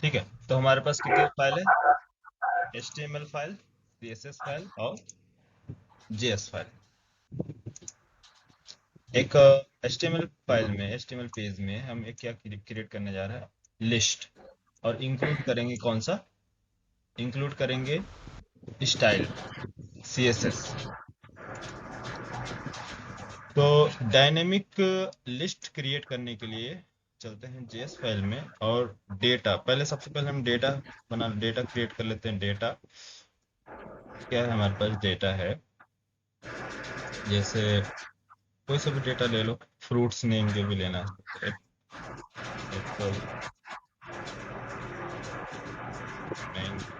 ठीक है, तो हमारे पास कितनी फाइल है? HTML फाइल, CSS फाइल और JS फाइल। एक HTML फाइल में, HTML पेज में हम एक क्या क्रिएट करने जा रहे हैं? लिस्ट। और इंक्लूड करेंगे कौन सा? इंक्लूड करेंगे स्टाइल, CSS। तो डायनेमिक लिस्ट क्रिएट करने के लिए चलते हैं JS फाइल में, और डेटा, पहले सबसे पहले हम डेटा क्रिएट कर लेते हैं। डेटा क्या है? हमारे पास डेटा है, जैसे कोई सा भी डेटा ले लो, फ्रूट्स नेम जो भी लेना है। Apple, mango.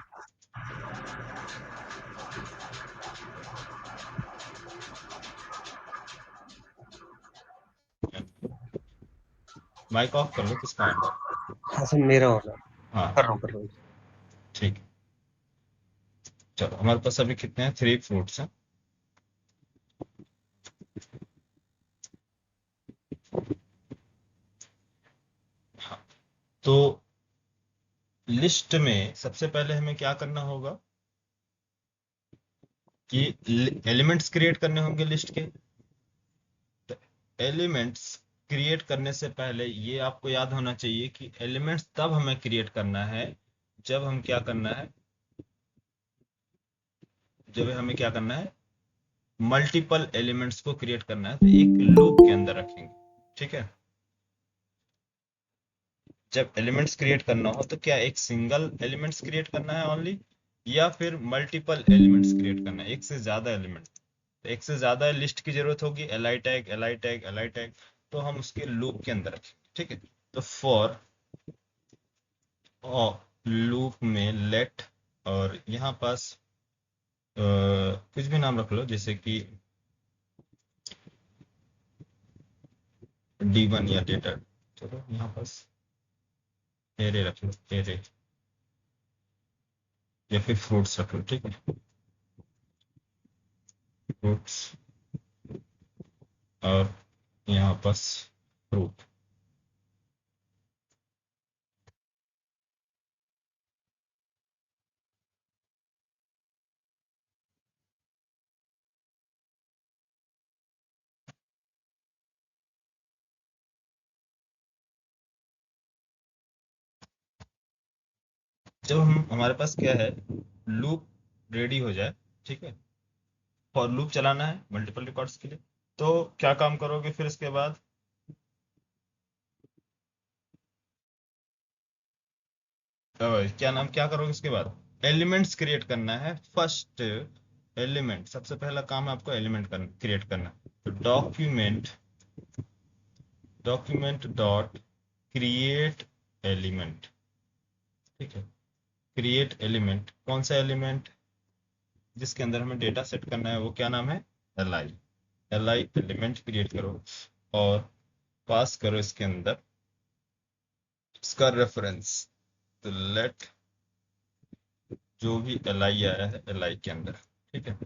माइक ऑफ कर लो, किसका ऑन है? हाँ सर, मेरा होना। हाँ, कर रहा हूँ। ठीक है। चलो, हमारे पास अभी कितने हैं? 3 फ्रूट्स हैं। हाँ, तो लिस्ट में सबसे पहले हमें क्या करना होगा कि एलिमेंट्स क्रिएट करने होंगे लिस्ट के। एलिमेंट्स क्रिएट करने से पहले ये आपको याद होना चाहिए कि एलिमेंट्स तब हमें क्रिएट करना है जब हम क्या करना है, जब हमें क्या करना है, मल्टीपल एलिमेंट्स को क्रिएट करना है, तो एक लूप के अंदर रखेंगे। ठीक है, जब एलिमेंट्स क्रिएट करना हो तो क्या एक सिंगल एलिमेंट्स क्रिएट करना है ओनली, या फिर मल्टीपल एलिमेंट्स क्रिएट करना है, एक से ज्यादा एलिमेंट? तो एक से ज्यादा लिस्ट की जरूरत होगी, L I tag, L I tag, L I tag, तो हम उसके लूप के अंदर रखेंगे। ठीक है, तो फॉर लूप में लेट, और यहाँ पास कुछ भी नाम रख लो, जैसे कि D1 या डेटा। चलो यहाँ पास एरे रख लो, एरे, या फिर फ्रूट्स रख लो। ठीक है, फ्रूट्स, और यहाँ पास फ्रूट। जब हम, हमारे पास क्या है, लूप रेडी हो जाए, ठीक है, फॉर लूप चलाना है मल्टीपल रिकॉर्ड्स के लिए, तो क्या काम करोगे फिर इसके बाद? क्या नाम, क्या करोगे इसके बाद? एलिमेंट्स क्रिएट करना है। फर्स्ट एलिमेंट, सबसे पहला काम है आपको एलिमेंट क्रिएट करना। तो डॉक्यूमेंट डॉट क्रिएट एलिमेंट। ठीक है, क्रिएट एलिमेंट, कौन सा एलिमेंट? जिसके अंदर हमें डेटा सेट करना है, वो क्या नाम है? एल आई एलिमेंट क्रिएट करो, और पास करो इसके अंदर इसका रेफरेंस। तो लेट जो भी एल आई आया है, एल आई के अंदर। ठीक है,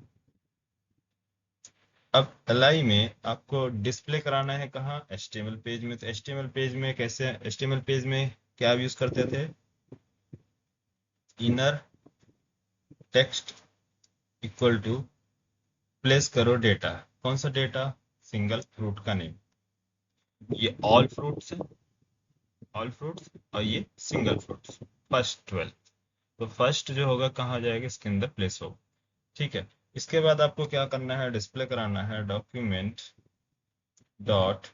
अब एल आई में आपको डिस्प्ले कराना है कहाँ? HTML पेज में। तो HTML पेज में कैसे? HTML पेज में क्या यूज करते थे? Inner text equal to, place करो डेटा। कौन सा डेटा? सिंगल फ्रूट का नेम। ये ऑल फ्रूट्स है, ऑल फ्रूट्स, और ये सिंगल फ्रूट्स, फर्स्ट 12। तो फर्स्ट जो होगा कहाँ जाएगा? इसके अंदर प्लेस होगा। ठीक है, इसके बाद आपको क्या करना है? डिस्प्ले कराना है document dot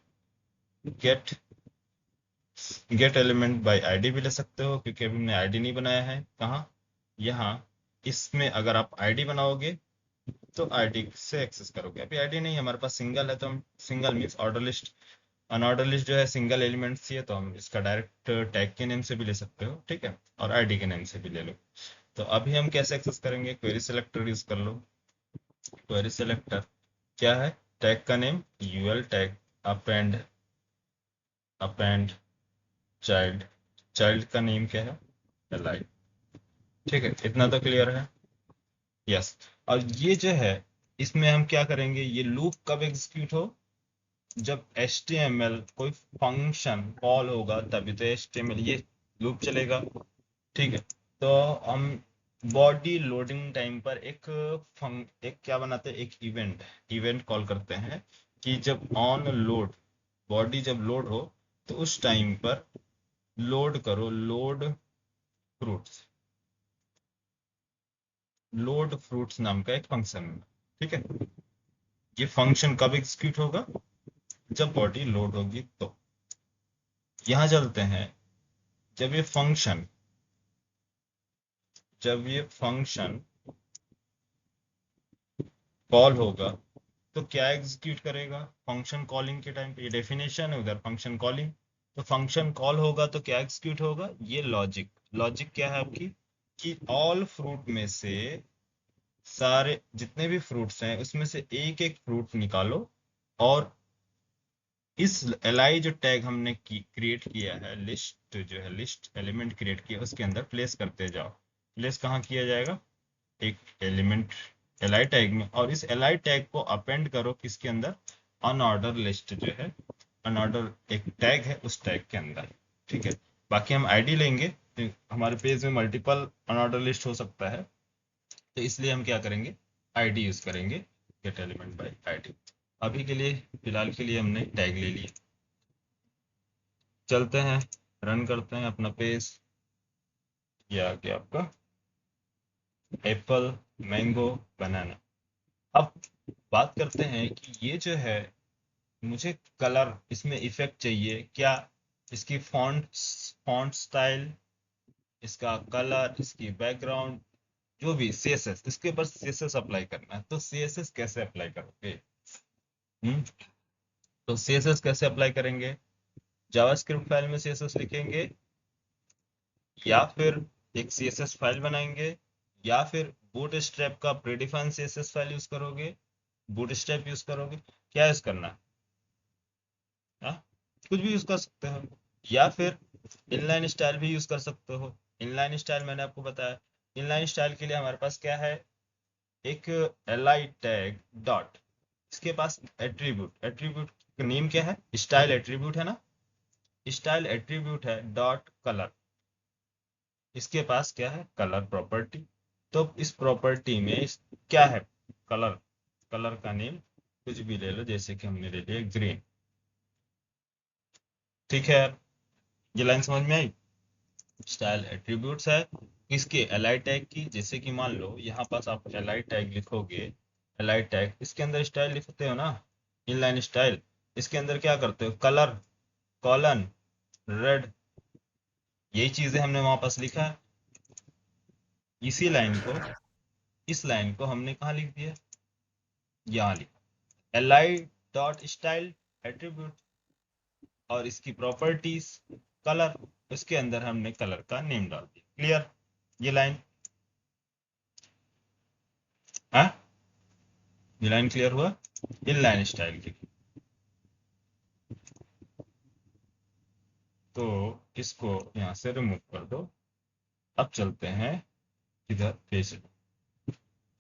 gate, gate element by ID भी ले सकते हो, क्योंकि अभी हमने आईडी नहीं बनाया है। कहाँ? यहाँ। इसमें अगर आप आईडी बनाओगे तो आईडी से एक्सेस करोगे। अभी आईडी नहीं है हमारे पास, सिंगल है, तो हम single means order list, unordered list जो है सिंगल एलिमेंट ही है, तो हम इसका डायरेक्ट टैग के नेम से भी ले सकते हो। ठीक है, और आईडी के नेम से भी ले लो। तो अभी हम कैसे एक्सेस करेंगे? क्वेरी सेलेक्टर यूज कर लो। क्वेरी सेलेक्टर क्या है? टैग का name UL tag, append, append child, child का नेम क्या है? एल। ठीक है, इतना तो क्लियर है? यस। और ये जो है, इसमें हम क्या करेंगे? ये लूप कब एग्जीक्यूट हो? जब HTML कोई फंक्शन कॉल होगा तभी तो HTML ये लूप चलेगा। ठीक है। तो हम बॉडी लोडिंग टाइम पर एक क्या बनाते हैं, एक इवेंट कॉल करते हैं कि जब ऑन लोड, बॉडी जब लोड हो तो उस टाइम पर लोड करो, फ्रूट्स लोड फ्रूट्स नाम का एक फंक्शन है। ठीक है। ये फंक्शन कब एग्जीक्यूट होगा, जब बॉडी लोड होगी। तो यहां चलते हैं, जब ये फंक्शन जब ये फंक्शन कॉल होगा तो क्या एग्जीक्यूट करेगा, फंक्शन कॉलिंग के टाइम पे, ये डेफिनेशन है, उधर फंक्शन कॉलिंग। तो फंक्शन कॉल होगा तो क्या एग्जीक्यूट होगा, ये लॉजिक। लॉजिक क्या है आपकी, कि ऑल फ्रूट में से, सारे जितने भी फ्रूट्स हैं उसमें से एक एक फ्रूट निकालो, और इस li जो टैग हमने क्रिएट किया है, लिस्ट जो है, लिस्ट एलिमेंट क्रिएट किया, उसके अंदर प्लेस करते जाओ। प्लेस कहाँ किया जाएगा, एक एलिमेंट li टैग में, और इस li टैग को अपेंड करो किसके अंदर, अनऑर्डर लिस्ट जो है, अनऑर्डर एक टैग है उस टैग के अंदर। ठीक है। बाकी हम आईडी लेंगे, तो हमारे पेज में मल्टीपल अनऑर्डर लिस्ट हो सकता है, तो इसलिए हम क्या करेंगे, आईडी यूज करेंगे, गेट एलिमेंट बाय आईडी। अभी के लिए, फिलहाल के लिए हमने टैग ले लिया। चलते हैं, रन करते हैं अपना पेज। ये आ गया आपका एप्पल, मैंगो, बनाना। अब बात करते हैं कि ये जो है, मुझे कलर इसमें इफेक्ट चाहिए क्या, इसकी फॉन्ट स्टाइल, इसका कलर, इसकी बैकग्राउंड, जो भी सीएसएस, इसके ऊपर सीएसएस अप्लाई करना है। तो सीएसएस कैसे अप्लाई करोगे, हम्म तो सीएसएस कैसे अप्लाई करेंगे, जावास्क्रिप्ट फाइल में सीएसएस लिखेंगे, या फिर एक सीएसएस फाइल बनाएंगे, या फिर बूटस्ट्रैप का प्रीडिफाइन सीएसएस फाइल यूज करोगे, बूटस्ट्रैप यूज करोगे, क्या यूज करना है, हाँ? कुछ भी यूज कर सकते हो, या फिर इनलाइन स्टाइल भी यूज कर सकते हो। इनलाइन स्टाइल मैंने आपको बताया। इनलाइन स्टाइल के लिए हमारे पास क्या है, एक li टैग डॉट, इसके पास एट्रीब्यूट, एट्रीब्यूट का नेम क्या है, स्टाइल एट्रीब्यूट है ना, स्टाइल एट्रीब्यूट है डॉट कलर, इसके पास क्या है, कलर प्रॉपर्टी। तो इस प्रॉपर्टी में क्या है, कलर, कलर का नेम कुछ भी ले लो, जैसे कि हमने ले लिया ग्रीन। ठीक है, ये लाइन समझ में आई। स्टाइल एट्रीब्यूट्स है किसके, एल टैग की। जैसे कि मान लो यहाँ पास आप एल टैग लिखोगे, एल टैग, इसके अंदर स्टाइल लिखते हो ना, इनलाइन स्टाइल, इसके अंदर क्या करते हो, कलर, कॉलन, रेड, यही चीजें हमने वहां पास लिखा है। इसी लाइन को, इस लाइन को हमने कहाँ लिख दिया, यहाँ लिखा, li डॉट स्टाइल एट्रीब्यूट, और इसकी प्रॉपर्टीज कलर, उसके अंदर हमने कलर का नेम डाल दिया। क्लियर, ये लाइन, हाँ, ये लाइन क्लियर हुआ, इन लाइन स्टाइल की। तो इसको यहाँ से रिमूव कर दो। अब चलते हैं इधर पेज,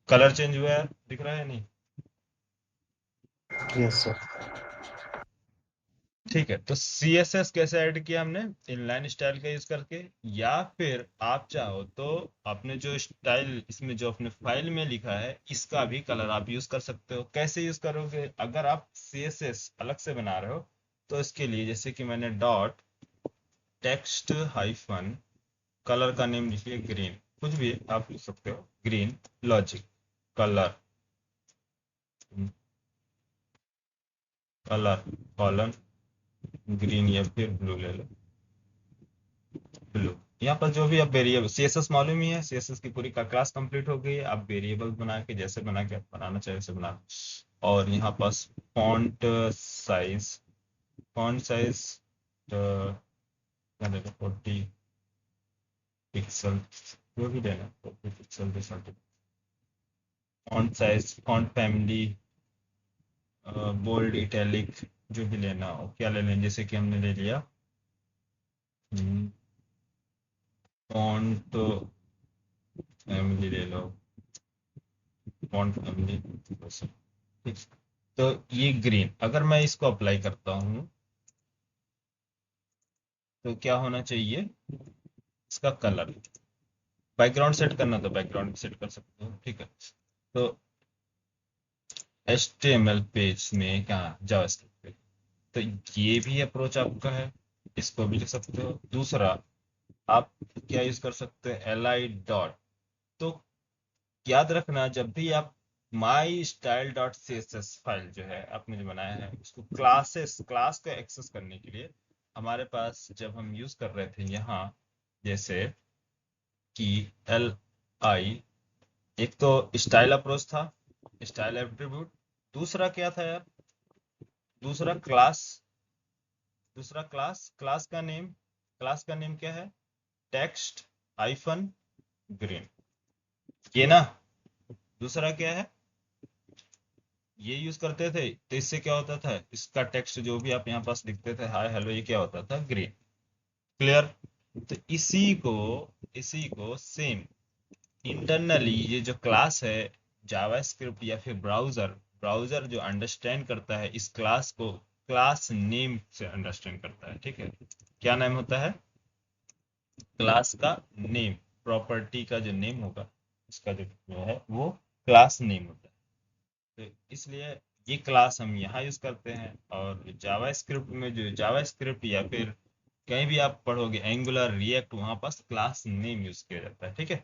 कलर चेंज हुआ है, दिख रहा है नहीं, यस सर। ठीक है। तो सी एस एस कैसे ऐड किया हमने, इनलाइन स्टाइल का यूज करके, या फिर आप चाहो तो आपने जो स्टाइल इसमें जो अपने फाइल में लिखा है, इसका भी कलर आप यूज कर सकते हो। कैसे यूज करोगे, अगर आप सी एस एस अलग से बना रहे हो, तो इसके लिए जैसे कि मैंने डॉट टेक्स्ट हाइफन कलर का नेम लिखिए ग्रीन, कुछ भी आप लिख सकते हो, green logic colour, colour colon green, या फिर ब्लू ले लो, ब्लू। यहाँ पर जो भी आप वेरिएबल, सीएसएस मालूम ही है, सीएसएस की पूरी का क्लास कंप्लीट हो गई है। आप वेरिएबल बना के, जैसे बना के आप बनाना चाहे वैसे बना। और यहाँ पास साइज फॉन्ट साइज क्या देना, 40 पिक्सल, जो भी देना 40 पिक्सल दे सकते। Font size, font family, bold, italic, जो भी लेना हो, क्या ले लें, जैसे कि हमने ले लिया फॉन्ट फैमिली ले लो, फॉन्ट फैमिली, ठीक। तो ये ग्रीन, अगर मैं इसको अप्लाई करता हूँ तो क्या होना चाहिए, इसका कलर, बैकग्राउंड सेट करना तो बैकग्राउंड भी सेट कर सकते हो, ठीक है। तो HTML पेज में कहाँ जावास्क्रिप्ट पे, तो ये भी अप्रोच आपका है, इसको भी लिख सकते हो। दूसरा आप क्या यूज कर सकते हैं, li डॉट। तो याद रखना, जब भी आप my style dot C S S file जो है आपने जो बनाया है, उसको क्लास को एक्सेस करने के लिए हमारे पास जब हम यूज कर रहे थे यहाँ, जैसे कि एल आई, एक तो स्टाइल अप्रोच था, स्टाइल एट्रीब्यूट। दूसरा क्या था यार, दूसरा क्लास, दूसरा क्लास का नेम क्या है, टेक्स्ट हाइफन ग्रीन, ये ना। दूसरा क्या है, ये यूज करते थे तो इससे क्या होता था, इसका टेक्स्ट जो भी आप यहाँ पास लिखते थे हाय हेलो, ये क्या होता था, ग्रीन। क्लियर। तो इसी को सेम इंटरनली ये जो क्लास है जावास्क्रिप्ट या फिर ब्राउजर, जो अंडरस्टैंड करता है इस क्लास को, क्लास नेम से अंडरस्टैंड करता है, ठीक है। क्या नाम होता है, क्लास का नेम, प्रॉपर्टी का जो नेम होगा उसका जो है वो क्लास नेम होता है। तो इसलिए ये क्लास हम यहाँ यूज करते हैं। और जावास्क्रिप्ट में, जो जावास्क्रिप्ट या फिर कहीं भी आप पढ़ोगे एंगुलर रिएक्ट, वहां पास क्लास नेम यूज किया जाता है, ठीक है।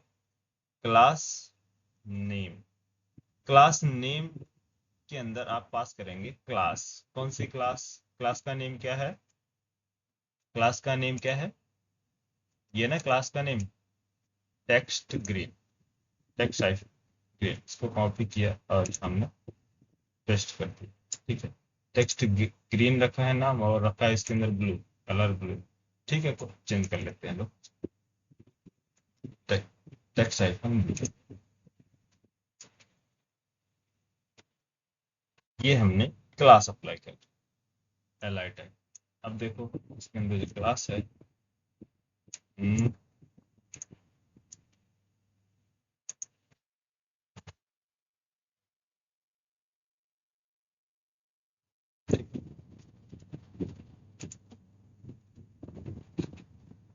क्लास नेम, क्लास नेम के अंदर आप पास करेंगे क्लास। कौन सी क्लास, क्लास का नेम क्या है, क्लास का नेम क्या है, ये ना क्लास का name, text green, text green. इसको कॉपी किया और हमने पेस्ट कर दिया, ठीक है। टेक्स्ट ग्रीन रखा है नाम, और रखा है इसके अंदर ब्लू, कलर ब्लू, ठीक है। तो चेंज कर लेते हैं लोग, टेक्स्ट आइकन ब्लू, ये हमने क्लास अप्लाई कर दिया, एल आई टाइप। अब देखो इसके अंदर जो क्लास है, हम्म,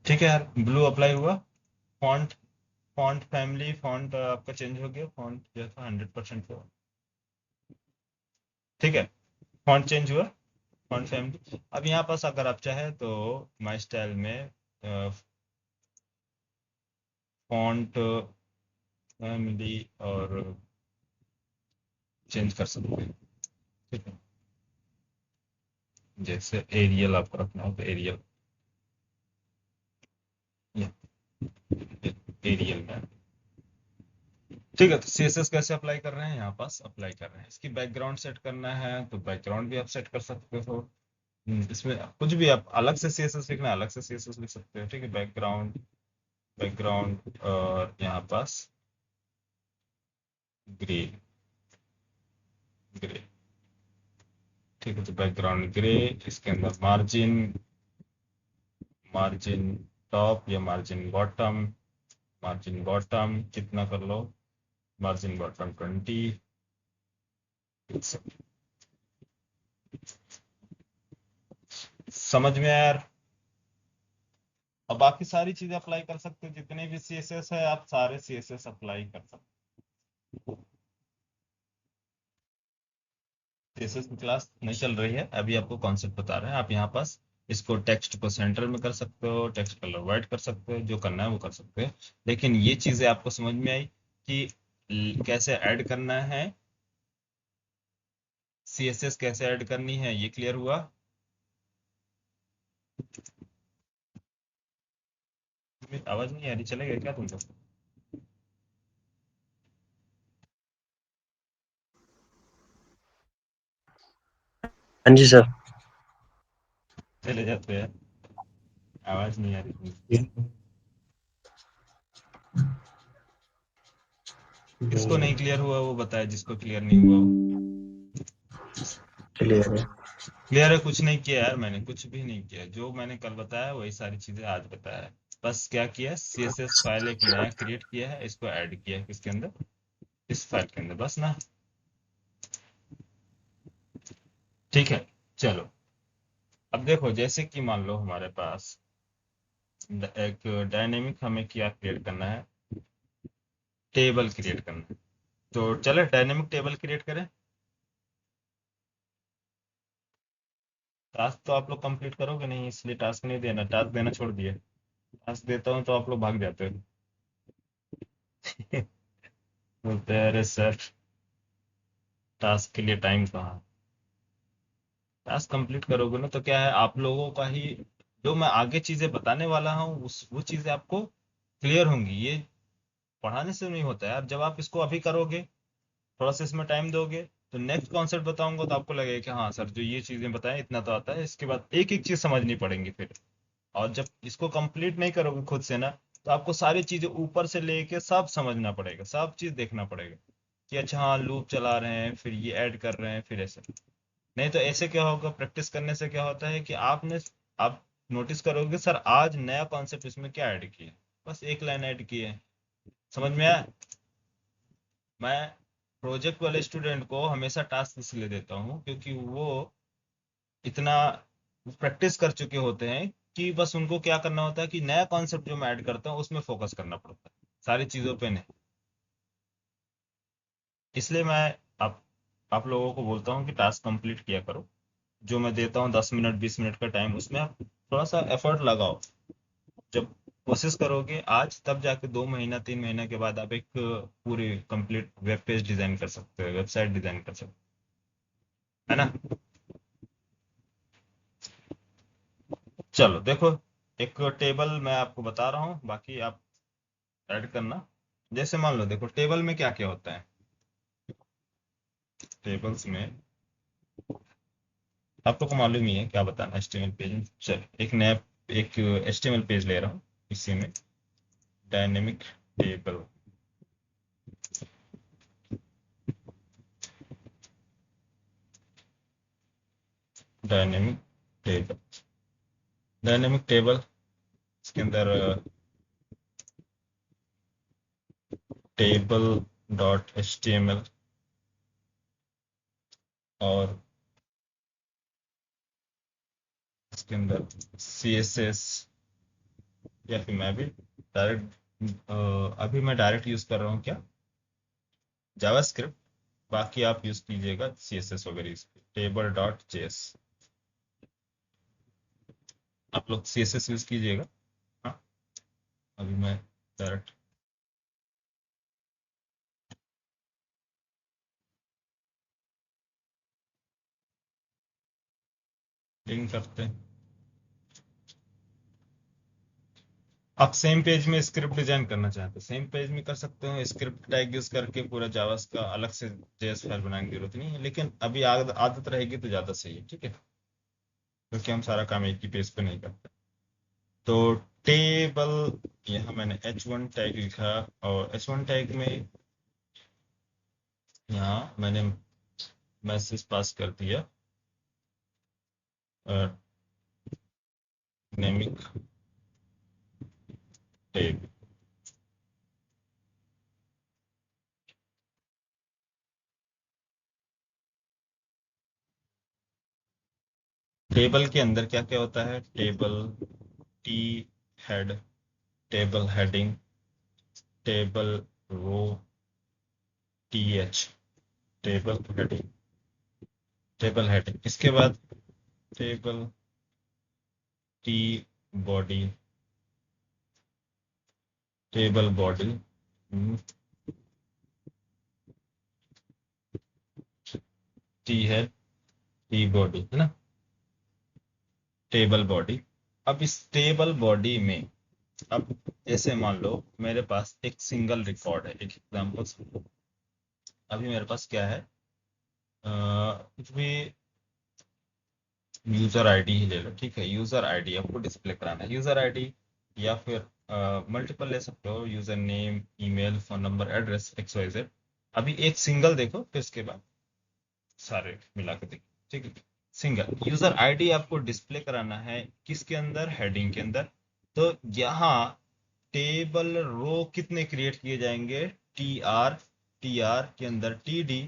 ठीक है यार, ब्लू अप्लाई हुआ। फॉन्ट, फॉन्ट फैमिली, फॉन्ट आपका चेंज हो गया, फॉन्ट जो था 100% हुआ, ठीक है। फॉन्ट चेंज हुआ, फॉन्ट फैमिली। अब यहाँ पास अगर आप चाहे तो माई स्टाइल में फॉन्ट फैमिली और चेंज कर सकते हैं, ठीक है। जैसे एरियल आपको रखना हो तो एरियल, एरियल में, ठीक है। तो सीएसएस कैसे अप्लाई कर रहे हैं, यहाँ पास अप्लाई कर रहे हैं, इसकी बैकग्राउंड सेट करना है तो बैकग्राउंड भी आप सेट कर सकते हो। इसमें कुछ भी आप अलग से सीएसएस लिखना है, अलग से सीएसएस लिख सकते हो, ठीक है। बैकग्राउंड, और यहाँ पास ग्रे, ग्रे, ठीक है। तो बैकग्राउंड ग्रे, इसके अंदर मार्जिन, मार्जिन टॉप या मार्जिन बॉटम, मार्जिन बॉटम कितना कर लो, मार्जिन बॉटम 20। समझ में आया यार। अब बाकी सारी चीजें अप्लाई कर सकते हो, जितने भी सीएसएस है आप सारे सीएसएस अप्लाई कर सकते हो। सीएसएस की क्लास नहीं चल रही है अभी, आपको कॉन्सेप्ट बता रहे हैं। आप यहाँ पास इसको टेक्स्ट को सेंटर में कर सकते हो, टेक्स्ट कलर वाइट कर सकते हो, जो करना है वो कर सकते हो। लेकिन ये चीजें आपको समझ में आई कि कैसे ऐड करना है, सीएसएस कैसे ऐड करनी है, ये क्लियर हुआ। आवाज नहीं आ रही, चलेगा क्या तुमको। हाँ जी सर। चले जाते हैं, आवाज नहीं आ रही। किसको नहीं क्लियर हुआ वो बताए, जिसको क्लियर नहीं हुआ वो। क्लियर है। क्लियर है, कुछ नहीं किया यार, मैंने कुछ भी नहीं किया, जो मैंने कल बताया वही सारी चीजें आज बताया है। बस क्या किया, सीएसएस फाइल एक नया क्रिएट किया है, इसको ऐड किया है किसके अंदर, इस फाइल के अंदर, बस ना। ठीक है, चलो। अब देखो, जैसे कि मान लो हमारे पास एक डायनेमिक हमें क्या क्रिएट करना है, टेबल क्रिएट करना है। तो चले डायनेमिक टेबल क्रिएट करें। टास्क तो आप लोग कंप्लीट करोगे नहीं, इसलिए टास्क नहीं देना, टास्क देना छोड़ दिए। टास्क देता हूँ तो आप लोग भाग जाते हो। बोलते हैं अरे सर टास्क के लिए टाइम कहाँ। टास्क कंप्लीट करोगे ना तो क्या है, आप लोगों का ही जो मैं आगे चीजें बताने वाला हूँ उस वो चीजें आपको क्लियर होंगी। ये पढ़ाने से नहीं होता है यार, जब आप इसको अभी करोगे, थोड़ा सा इसमें टाइम दोगे, तो नेक्स्ट कॉन्सेप्ट बताऊंगा तो आपको लगेगा कि हाँ सर जो ये चीजें बताएं इतना तो आता है, इसके बाद एक एक चीज समझनी पड़ेंगी फिर। और जब इसको कंप्लीट नहीं करोगे खुद से ना, तो आपको सारी चीजें ऊपर से लेके सब समझना पड़ेगा, सब चीज देखना पड़ेगा कि अच्छा हाँ लूप चला रहे हैं, फिर ये ऐड कर रहे हैं, फिर ऐसे। नहीं तो ऐसे क्या होगा, प्रैक्टिस करने से क्या होता है कि आप नोटिस करोगे सर आज नया कॉन्सेप्ट इसमें क्या ऐड किया, बस एक लाइन ऐड की है। समझ में आया। मैं प्रोजेक्ट वाले स्टूडेंट को हमेशा टास्क इसलिए देता हूँ क्योंकि वो इतना प्रैक्टिस कर चुके होते हैं कि बस उनको क्या करना होता है कि नया कॉन्सेप्ट जो मैं ऐड करता हूँ उसमें फोकस करना पड़ता है, सारी चीज़ों पे नहीं। इसलिए मैं आप आप लोगों को बोलता हूँ कि टास्क कंप्लीट किया करो। जो मैं देता हूँ 10 मिनट 20 मिनट का टाइम, उसमें आप थोड़ा सा एफर्ट लगाओ। जब कोशिश करोगे आज, तब जाके 2 महीना 3 महीना के बाद आप एक पूरी कंप्लीट वेब पेज डिजाइन कर सकते हो, वेबसाइट डिजाइन कर सकते हो, है ना। चलो देखो, एक टेबल मैं आपको बता रहा हूँ, बाकी आप ऐड करना। जैसे मान लो देखो टेबल में क्या क्या होता है। टेबल्स में आप लोग को मालूम ही है क्या बताना एचटीएमएल पेज में। चल एक नया एक एचटीएमएल पेज ले रहा हूँ, इसी में dynamic table. Dynamic table dynamic table इसके अंदर table dot H T M L, और इसके अंदर सी एस एस, या फिर मैं भी डायरेक्ट अभी मैं डायरेक्ट यूज कर रहा हूँ क्या, जावास्क्रिप्ट। बाकी आप यूज कीजिएगा सी एस एस वगैरह, टेबल डॉट जे एस, आप लोग सी एस एस यूज कीजिएगा। हाँ, अभी मैं डायरेक्ट लिंक करते हैं। आप सेम पेज में स्क्रिप्ट डिजाइन करना चाहते हैं, सेम पेज में कर सकते हो, स्क्रिप्ट टैग यूज करके पूरा जावास का अलग से जेएस फाइल बनाने की जरूरत नहीं है, लेकिन अभी आदत रहेगी तो ज्यादा सही है, ठीक है, क्योंकि हम सारा काम एक ही पेज पे नहीं करते। तो टेबल, यहाँ मैंने H1 टैग लिखा, और H1 टैग में यहाँ मैंने मैसेज पास कर दिया नेमिक टेब। टेबल के अंदर क्या क्या होता है, table T head, table heading, table row, T H, table heading, table heading, इसके बाद table T body, table body, T है, टी बॉडी है ना, टेबल बॉडी। अब इस टेबल बॉडी में, अब जैसे मान लो मेरे पास एक सिंगल रिकॉर्ड है, एक एग्जांपल। अभी मेरे पास क्या है, कुछ भी यूजर आईडी ही ले लो, ठीक है, यूजर आईडी आपको डिस्प्ले कराना है, यूजर आईडी, या फिर मल्टीपल ले सकते हो, user name, email, phone number, address, X Y Z. अभी एक सिंगल देखो, फिर इसके बाद सारे मिला के देखो, ठीक है। सिंगल यूजर आईडी आपको डिस्प्ले कराना है किसके अंदर, हेडिंग के अंदर। तो यहाँ टेबल रो कितने क्रिएट किए जाएंगे, टी आर, टी आर के अंदर टी डी,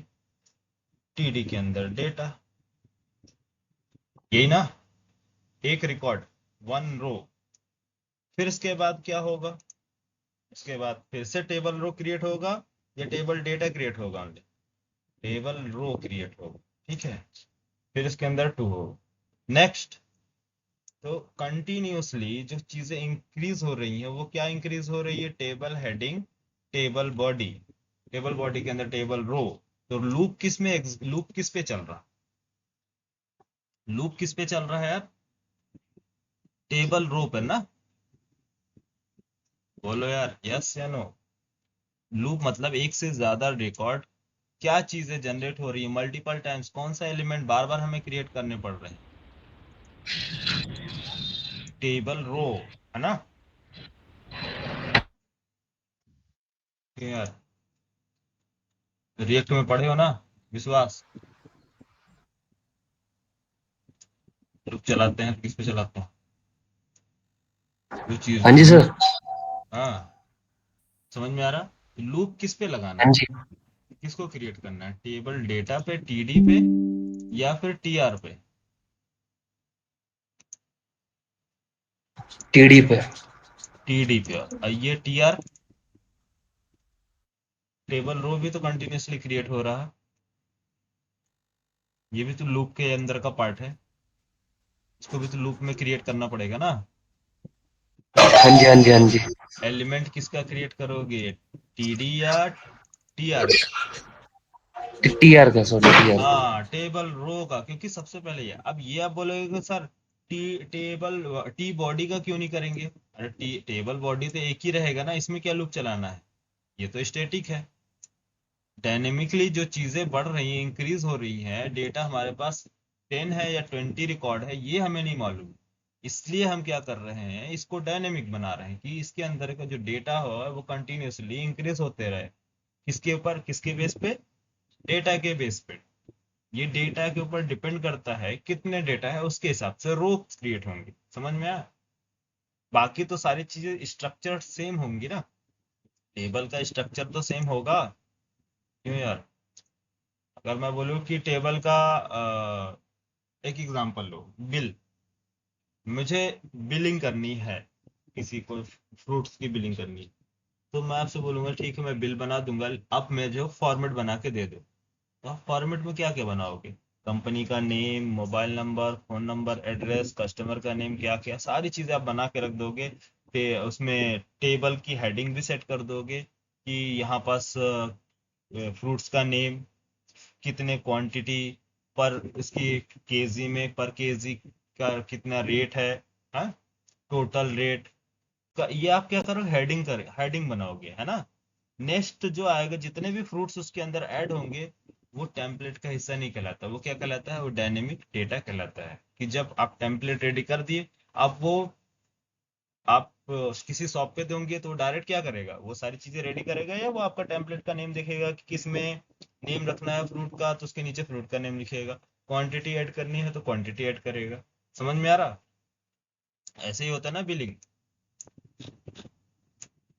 टी डी के अंदर डेटा, यही ना, एक रिकॉर्ड, वन रो। फिर इसके बाद क्या होगा, उसके बाद फिर से टेबल रो क्रिएट होगा या टेबल डेटा क्रिएट होगा, ओनली टेबल रो क्रिएट होगा, ठीक है। फिर इसके अंदर टू हो। नेक्स्ट, तो कंटिन्यूसली जो चीजें इंक्रीज हो रही हैं वो क्या इंक्रीज हो रही है, table heading, table body, table body के अंदर टेबल रो। तो लूप किस पे चल रहा, लूप किस पे चल रहा है यार, टेबल रो पर ना, बोलो यार यस या नो। लूप मतलब एक से ज्यादा रिकॉर्ड, क्या चीजें जनरेट हो रही है मल्टीपल टाइम्स, कौन सा एलिमेंट बार बार हमें क्रिएट करने पड़ रहे हैं, टेबल रो, है ना। ठीक है यार, रिएक्ट में पढ़े हो ना, विश्वास। ग्रुप चलाते हैं तो किस पे चलाते हैं, जो चीज हाँ जी जो, सर। हाँ, समझ में आ रहा। लूप किस पे लगाना हाँ है, जी। किसको क्रिएट करना है, टेबल डेटा पे, टीडी पे, या फिर टीआर पे, टीडी पे। टीडी पे। और ये टीआर, टेबल रो भी तो कंटिन्यूअसली क्रिएट हो रहा है, ये भी तो लूप के अंदर का पार्ट है, इसको भी तो लूप में क्रिएट करना पड़ेगा ना। तो हाँ जी, हाँ जी, हाँ जी। एलिमेंट किसका क्रिएट करोगे, टीडी या टीआर का, टीआर का, सॉरी, टीआर का। हाँ टेबल रो का, क्योंकि सबसे पहले ये, अब ये आप बोलोगे कि सर टेबल टी बॉडी का क्यों नहीं करेंगे, अरे टेबल बॉडी तो एक ही रहेगा ना, इसमें क्या लूप चलाना है, ये तो स्टैटिक है। डायनेमिकली जो चीजें बढ़ रही हैं, इंक्रीज हो रही है, डेटा हमारे पास 10 है या 20 रिकॉर्ड है, ये हमें नहीं मालूम, इसलिए हम क्या कर रहे हैं, इसको डायनेमिक बना रहे हैं कि इसके अंदर का जो डेटा हो वो कंटिन्यूअसली इंक्रीज होते रहे। किसके ऊपर, किसके बेस पे, डेटा के बेस पे। ये डेटा के ऊपर डिपेंड करता है, कितने डेटा है उसके हिसाब से रो क्रिएट होंगे, समझ में आया। बाकी तो सारी चीजें स्ट्रक्चर सेम होंगी ना, टेबल का स्ट्रक्चर तो सेम होगा, क्यों यार। अगर मैं बोलूँ कि टेबल का एक एग्जांपल लो, बिल, मुझे बिलिंग करनी है, किसी को फ्रूट्स की बिलिंग करनी है, तो मैं आपसे बोलूंगा ठीक है मैं बिल बना दूंगा, अब मैं जो फॉर्मेट बना के दे दो। तो आप फॉर्मेट में क्या क्या बनाओगे, कंपनी का name, mobile number, phone number, address, customer का नेम, क्या क्या सारी चीजें आप बना के रख दोगे। उसमें टेबल की हेडिंग भी सेट कर दोगे कि यहाँ पास फ्रूट्स का नेम, कितने क्वांटिटी, पर इसकी केजी में, पर केजी का कितना रेट है, हाँ, टोटल रेट का, ये आप क्या करो, हेडिंग बनाओगे, है ना। नेक्स्ट जो आएगा, जितने भी फ्रूट्स उसके अंदर ऐड होंगे, वो टेम्पलेट का हिस्सा नहीं कहलाता, वो क्या कहलाता है, वो डायनेमिक डेटा कहलाता है। कि जब आप टेम्पलेट रेडी कर दिए, अब वो आप किसी शॉप पे दोगे तो वो डायरेक्ट क्या करेगा, वो सारी चीजें रेडी करेगा, या वो आपका टेम्पलेट का नेम देखेगा कि किस में नेम रखना है फ्रूट का, तो उसके नीचे फ्रूट का नेम लिखेगा, क्वांटिटी ऐड करनी है तो क्वांटिटी ऐड करेगा। समझ में आ रहा। ऐसे ही होता है ना बिलिंग,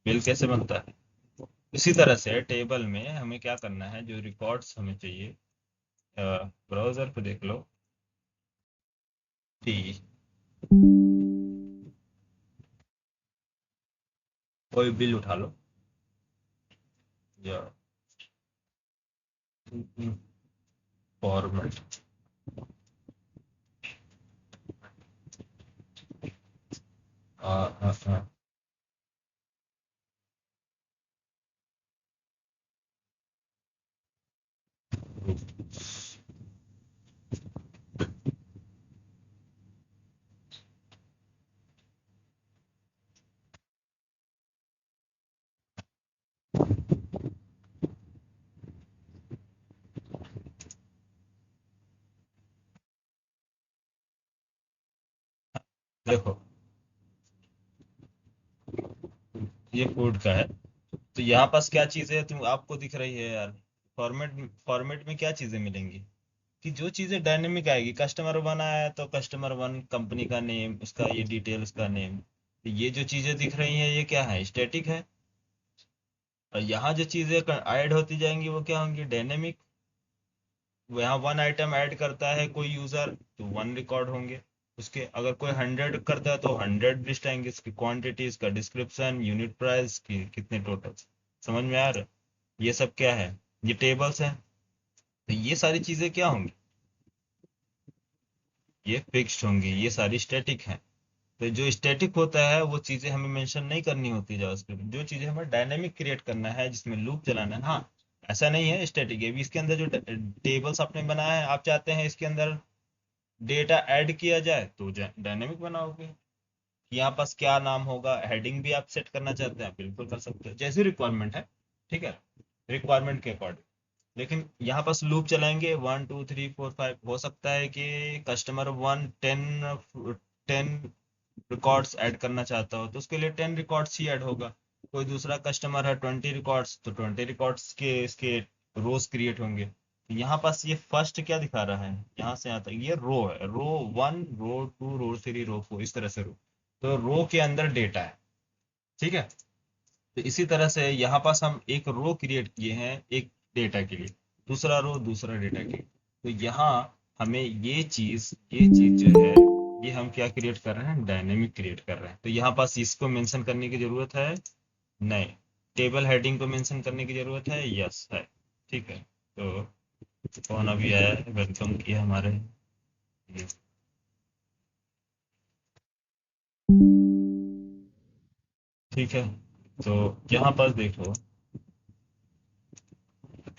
बिल कैसे बनता है। इसी तरह से टेबल में हमें क्या करना है, जो रिकॉर्ड्स हमें चाहिए, ब्राउजर पे देख लो, टी, कोई बिल उठा लो, या फॉर्मेट, देखो ये फूड का है, तो यहाँ पास क्या चीजें तुम आपको दिख रही है यार, फॉर्मेट, फॉर्मेट में क्या चीजें मिलेंगी, कि जो चीजें डायनेमिक आएगी, कस्टमर वन आया है तो कस्टमर वन, कंपनी का नेम, उसका ये डिटेल, उसका नेम, तो ये जो चीजें दिख रही हैं ये क्या है, स्टैटिक है। और यहाँ जो चीजें ऐड होती जाएंगी वो क्या होंगी, डायनेमिक। यहाँ वन आइटम ऐड करता है कोई यूजर तो वन रिकॉर्ड होंगे, उसके अगर कोई 100 करता है तो 100 लिस्ट आएंगे, इसकी क्वांटिटी, इसका डिस्क्रिप्शन, यूनिट प्राइस की कितने टोटल। समझ में आ रहा है? ये सब क्या है, ये टेबल्स हैं। तो ये सारी चीजें क्या होंगी, ये फिक्स्ड होंगी, ये सारी स्टैटिक हैं। तो जो स्टैटिक होता है वो चीजें हमें मेंशन नहीं करनी होती जावास्क्रिप्ट। जो चीजें हमें डायनेमिक क्रिएट करना है, जिसमें लूप चलाना है, हाँ, ऐसा नहीं है स्टैटिक है भी। इसके अंदर जो टेबल्स आपने बनाया है, आप चाहते हैं इसके अंदर डेटा ऐड किया जाए तो डायनेमिक बनाओगे। यहाँ पास क्या नाम होगा, हेडिंग भी आप सेट करना चाहते हैं, बिल्कुल कर सकते हो, जैसी रिक्वायरमेंट है। ठीक है, रिक्वायरमेंट के अकॉर्डिंग। लेकिन यहाँ पास लूप चलाएंगे 1 2 3 4 5। हो सकता है कि कस्टमर 10 रिकॉर्ड्स ऐड करना चाहता हो तो उसके लिए 10 रिकॉर्ड्स ही ऐड होगा। कोई दूसरा कस्टमर है 20 रिकॉर्ड्स, तो 20 रिकॉर्ड्स के इसके रोज क्रिएट होंगे। तो यहाँ पास ये फर्स्ट क्या दिखा रहा है, यहाँ से यहाँ तक ये रो है, रो 1 रो 2 रो 3 रो 4, इस तरह से रो। तो रो के अंदर डेटा है। ठीक है, तो इसी तरह से यहाँ पास हम एक रो क्रिएट किए हैं एक डेटा के लिए, दूसरा रो दूसरा डेटा के लिए। तो यहाँ हमें ये चीज जो है, ये हम क्या क्रिएट कर रहे हैं, डायनेमिक क्रिएट कर रहे हैं। तो यहाँ पास इसको मेंशन करने की जरूरत है नहीं, टेबल हेडिंग को मेंशन करने की जरूरत है, यस है। ठीक है, तो कौन अभी आया है, वेलकम किया हमारे। ठीक है, तो यहाँ पास देखो,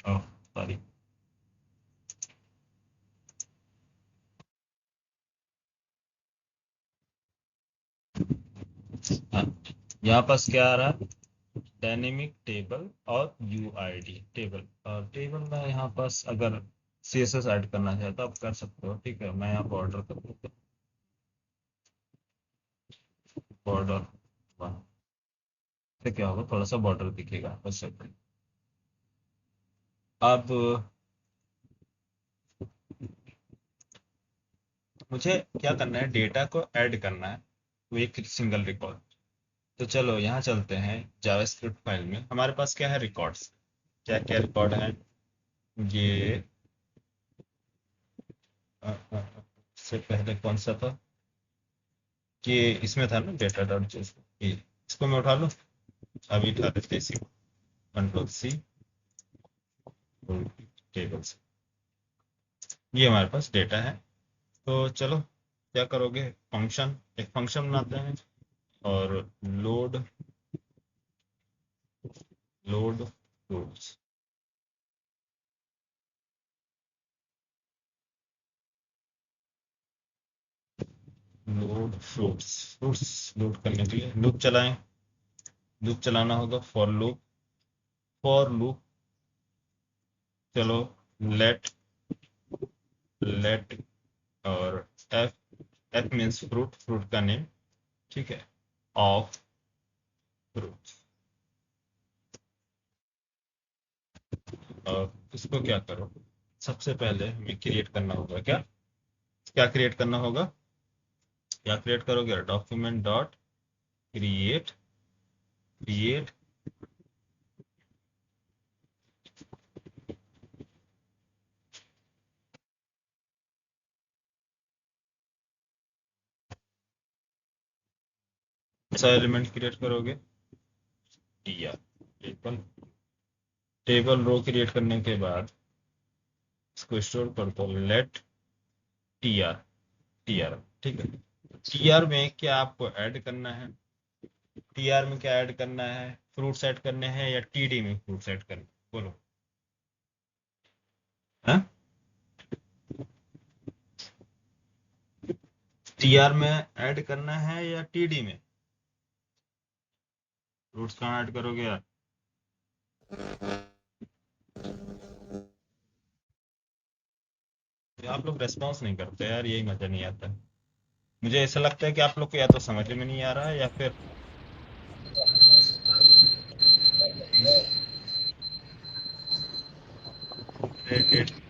सॉरी, हाँ, यहाँ पास क्या आ रहा है, डायनेमिक टेबल और यूआईडी टेबल। और टेबल में यहाँ पास अगर सीएसएस ऐड करना चाहे तो आप कर सकते हो। ठीक है, मैं यहाँ बॉर्डर कर देता हूँ, बॉर्डर 1 से क्या होगा, थोड़ा सा बॉर्डर दिखेगा बस। अब मुझे क्या करना है, डेटा को ऐड करना है, वो एक सिंगल रिकॉर्ड। तो चलो यहाँ चलते हैं जावास्क्रिप्ट फाइल में, हमारे पास क्या है, रिकॉर्ड्स। क्या क्या रिकॉर्ड है, ये से पहले कौन सा था, कि इसमें था ना डेटा डॉट जेएसपी, इसको मैं उठा लूँ, अभी उठा देते इसी को, कंट्रोल सी, टेबल्स। ये हमारे पास डेटा है। तो चलो क्या करोगे, फंक्शन, एक फंक्शन बनाते हैं, और load load fruits. Load fruits, fruits load करने के लिए लूप चलाएं, लूप चलाना होगा, फॉर लूप। चलो, लेट लेट और F, F means fruit, fruit का नेम। ठीक है, ऑफ फ्रूट। और इसको क्या करो, सबसे पहले हमें क्रिएट करना होगा, क्या क्या क्रिएट करना होगा, क्या क्रिएट करोगे, डॉक्यूमेंट डॉट क्रिएट, क्रिएट ऐसा एलिमेंट क्रिएट करोगे, TR, table, table row create करने के बाद इसको स्टोर कर दो, लेट टीआर, टीआर। ठीक है, टीआर में क्या आपको ऐड करना है, टीआर में क्या ऐड करना है, फ्रूट्स ऐड करने हैं या टीडी में फ्रूट्स ऐड करने, बोलो। हाँ, टीआर में ऐड करना है या टीडी में, फ्रूट्स कहाँ ऐड करोगे यार। आप लोग रेस्पॉन्स नहीं करते यार, यही मजा नहीं आता। मुझे ऐसा लगता है कि आप लोग को या तो समझ में नहीं आ रहा है या फिर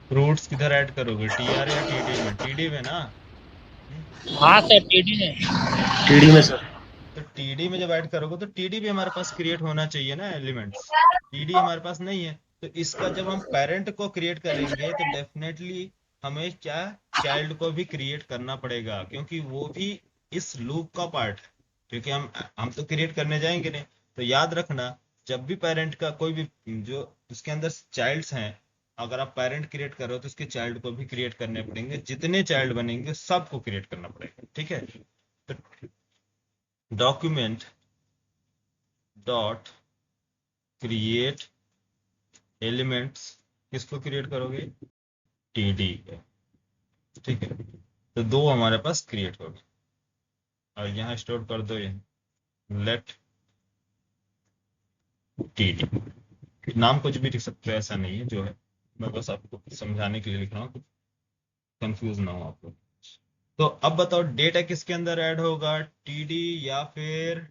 फ्रूट्स किधर ऐड करोगे, टीआर या टीडी में, टीडी में ना। हम्म, हाँ सर, टीडी ने। टीडी में सर। तो टीडी में जब ऐड करोगे तो टीडी भी हमारे पास क्रिएट होना चाहिए ना एलिमेंट्स, टीडी हमारे पास नहीं है। तो इसका जब हम पेरेंट को क्रिएट करेंगे तो डेफिनेटली हमें क्या, चाइल्ड को भी क्रिएट करना पड़ेगा, क्योंकि वो भी इस लूप का पार्ट है। क्योंकि हम तो क्रिएट करने जाएंगे नहीं। तो याद रखना, जब भी पेरेंट का कोई भी जो उसके अंदर चाइल्ड्स हैं, अगर आप पेरेंट क्रिएट कर रहे हो तो उसके चाइल्ड को भी क्रिएट करने पड़ेंगे। जितने चाइल्ड बनेंगे सबको क्रिएट करना पड़ेगा, ठीक है। तो डॉक्यूमेंट डॉट क्रिएट एलिमेंट्स, किसको क्रिएट करोगे, टीडी, ठीक है। तो दो हमारे पास क्रिएट हो गए, और यहाँ स्टोर कर दो ये लेट टीडी। नाम कुछ भी लिख सकते हो, ऐसा नहीं है जो है, मैं बस आपको समझाने के लिए लिख रहा हूँ, कंफ्यूज ना हो आप लोग। तो अब बताओ डेटा किसके अंदर ऐड होगा, टीडी या फिर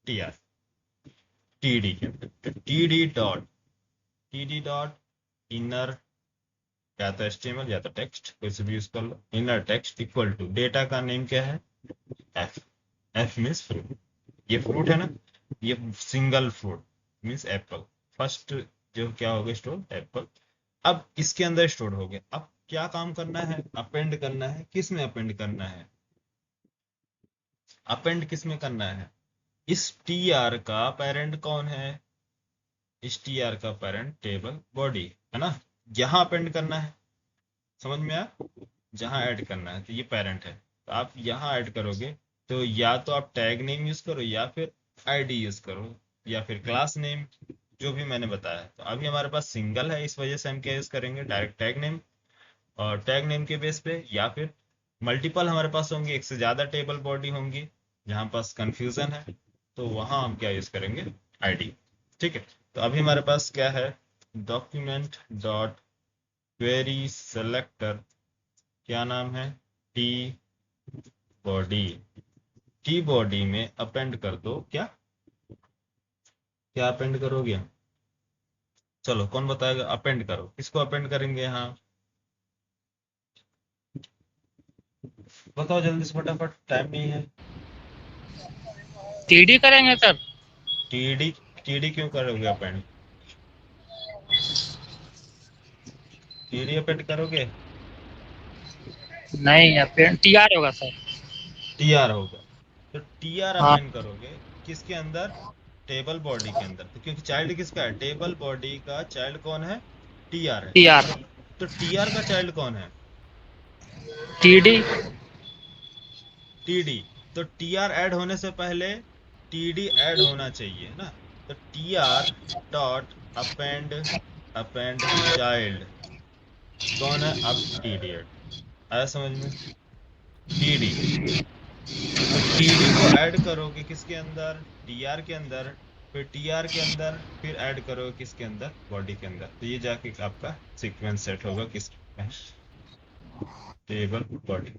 टीआर। टीडी के अंदर, टीडी डॉट इनर, या तो एचटीएमएल या तो टेक्स्ट, कोई से भी यूज कर लो। Inner text equal to data का नेम क्या है, एफ। एफ मीन्स फ्रूट, ये फ्रूट है ना, ये single fruit means apple. First जो क्या हो गया स्टोर, एप्पल। अब इसके अंदर स्टोर हो गया। अब क्या काम करना है, अपेंड करना है। किस में अपेंड करना है, अपेंड किस में करना है, इस टीआर का पेरेंट कौन है, इस टीआर का पेरेंट टेबल बॉडी है ना, यहाँ अपेंड करना है। समझ में आया, जहाँ ऐड करना है, तो ये पेरेंट है, तो आप यहाँ ऐड करोगे। तो या तो आप टैग नेम यूज करो, या फिर आईडी यूज करो, या फिर क्लास नेम, जो भी मैंने बताया। तो अभी हमारे पास सिंगल है, इस वजह से हम क्या यूज करेंगे, डायरेक्ट टैग नेम। और टैग नेम के बेस पे, या फिर मल्टीपल हमारे पास होंगे, एक से ज्यादा टेबल बॉडी होंगी जहाँ पास कंफ्यूजन है, तो वहां हम क्या यूज करेंगे, आईडी। ठीक है। तो अभी हमारे पास क्या है, डॉक्यूमेंट डॉट क्वेरी सेलेक्टर, क्या नाम है, टी बॉडी। टी बॉडी में अपेंड कर दो, क्या क्या अपेंड करोगे, चलो कौन बताएगा, अपेंड करो। किसको अपेंड करेंगे यहाँ, बताओ जल्दी से फटाफट, टाइम नहीं है। टीडी करेंगे सर। टीडी, टीडी क्यों करोगे अपेंड, टीडी अपेंड करोगे, नहीं, टीआर होगा सर। टीआर होगा। तो टीआर हाँ, अपेंड करोगे किसके अंदर, टेबल बॉडी के अंदर। तो क्योंकि चाइल्ड किसका है, टेबल बॉडी का चाइल्ड कौन है, टीआर है। टीआर। तो टीआर का चाइल्ड कौन है, टीडी। टीडी। तो टीआर ऐड होने से पहले टीडी ऐड होना चाहिए ना। तो TR dot append, append child कौन है, अब टीडी ऐड आया समझ में, टीडी। तो टीडी को ऐड करोगे किसके अंदर, टीआर के अंदर। फिर टीआर के अंदर फिर ऐड करोगे किसके अंदर, बॉडी के अंदर। तो ये जाके आपका सीक्वेंस सेट होगा किस, टेबल बॉडी।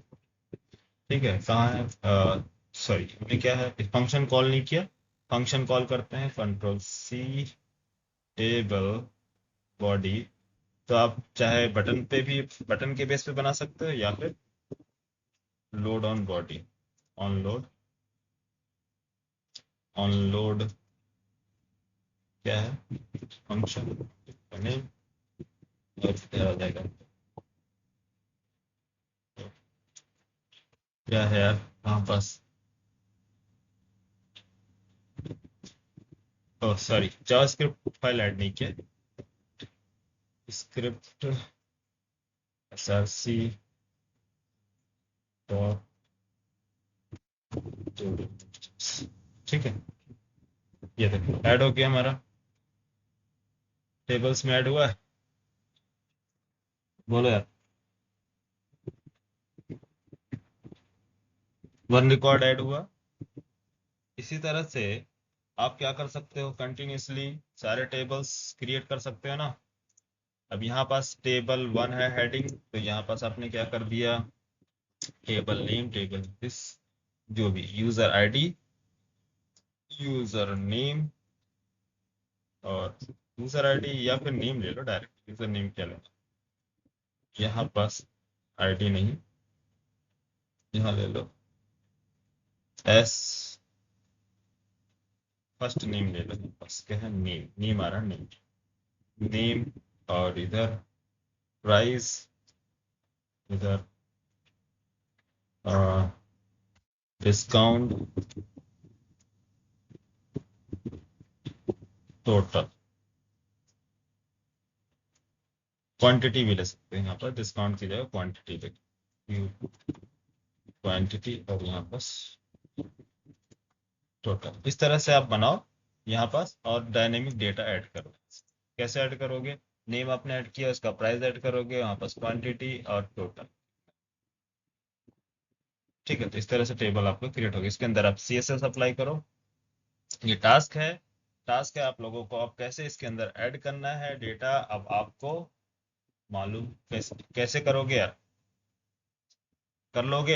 ठीक है, कहाँ है, सॉरी हमने क्या है, फंक्शन कॉल नहीं किया। फंक्शन कॉल करते हैं, कंट्रोल सी, टेबल बॉडी। तो आप चाहे बटन पे भी, बटन के बेस पे बना सकते हो, या फिर load on body, on load, on load क्या है, फंक्शन नेम, और क्या आ जाएगा, क्या है यार कहाँ पास, oh sorry, JavaScript file add नहीं किया, स्क्रिप्ट src डॉट, ठीक है। ये देखो ऐड हो गया हमारा, टेबल्स में ऐड हुआ है, बोलो यार, वन रिकॉर्ड ऐड हुआ। इसी तरह से आप क्या कर सकते हो, कंटिन्यूसली सारे टेबल्स क्रिएट कर सकते हो ना। अब यहाँ पास टेबल वन है हेडिंग, तो यहाँ पास आपने क्या कर दिया, टेबल नेम, टेबल दिस, जो भी यूजर आईडी, यूजर नेम, और यूजर आईडी या फिर नेम ले लो डायरेक्ट, यूजर नेम क्या लेना, यहाँ पास आईडी नहीं, यहाँ ले लो एस, फर्स्ट नेम ले लो, बस क्या है, नेम, नेम आ रहा, नेम, नेम। और इधर प्राइस, इधर डिस्काउंट टोटल, क्वांटिटी भी ले सकते हैं यहाँ पर, डिस्काउंट की जगह क्वांटिटी लिख, क्वांटिटी और यहाँ पर टोटल। इस तरह से आप बनाओ यहाँ पास और डायनेमिक डेटा ऐड करो। कैसे ऐड करोगे? नेम आपने ऐड किया, उसका प्राइस ऐड करोगे, वहाँ पास क्वांटिटी और टोटल। ठीक है, तो इस तरह से टेबल आपको क्रिएट होगी। इसके अंदर आप CSS अप्लाई करो। ये टास्क है आप लोगों को। अब कैसे इसके अंदर ऐड करना है डेटा, अब आपको मालूम। कैसे कैसे करोगे यार? कर लोगे?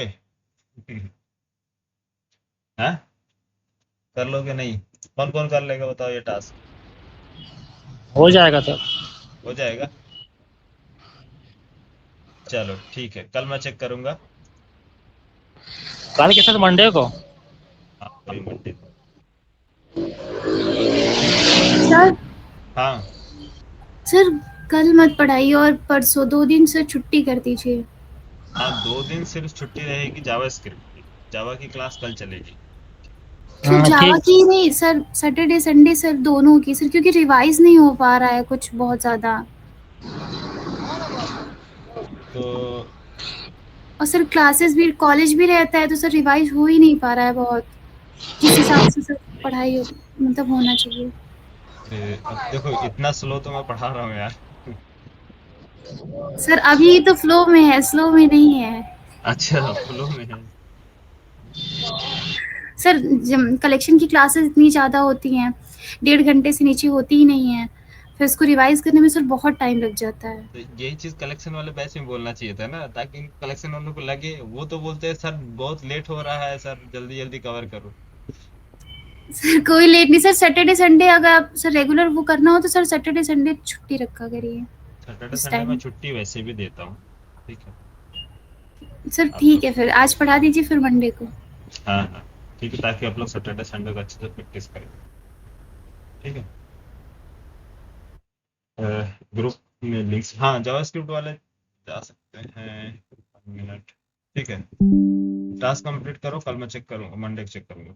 हैं? कर लोगे नहीं? कौन कौन कर लेगा बताओ ये टास्क? हो जाएगा सर। हो जाएगा? चलो ठीक है, कल मैं चेक करूंगा। कल के सर मंडे को। हाँ अभी मंडे। सर हाँ सर कल मत पढ़ाइए और परसों 2 दिन से छुट्टी कर दीजिए। हाँ, 2 दिन सिर्फ छुट्टी रहेगी जावा स्क्रिप्ट की। जावा की क्लास कल चलेगी। सर हाँ जावा ठीक। की नहीं सर, सैटरडे संडे सर दोनों की सर, क्योंकि रिवाइज नहीं हो पा रहा है कुछ बहुत ज़्यादा। तो और सर क्लासेस भी, कॉलेज भी रहता है तो सर रिवाइज हो ही नहीं पा रहा है बहुत, जिस हिसाब से सर पढ़ाई मतलब होना चाहिए। अब देखो, इतना स्लो तो मैं पढ़ा रहा हूँ यार। सर अभी तो फ्लो में है, स्लो में नहीं है। अच्छा, फ्लो में है। सर कलेक्शन की क्लासेस इतनी ज़्यादा होती हैं, 1.5 घंटे से नीचे होती ही नहीं है, फिर उसको रिवाइज करने में सर बहुत टाइम लग जाता है। तो यही चीज कलेक्शन वाले बैच में बोलना चाहिए था ना, ताकि कलेक्शन वालों को लगे। वो तो बोलते हैं सर बहुत लेट हो रहा है, सर जल्दी जल्दी कवर करो। सर कोई लेट नहीं सर, सैटरडे संडे अगर आप सर रेगुलर वो करना हो तो सर सैटरडे संडे छुट्टी रखा करिए सैटरडे इस संडे में टाइम। छुट्टी वैसे भी देता हूँ। ठीक है सर आप ठीक लोग। है, फिर आज पढ़ा दीजिए फिर मंडे को। हाँ हाँ ठीक है, ताकि आप लोग सैटरडे संडे को अच्छे से प्रैक्टिस करें। ठीक है। ग्रुप में लिंक्स, हाँ जावास्क्रिप्ट वाले जा सकते हैं। मिनट। ठीक है, टास्क कंप्लीट करो, कल मैं चेक करूँगा, मंडे को चेक करूँगा।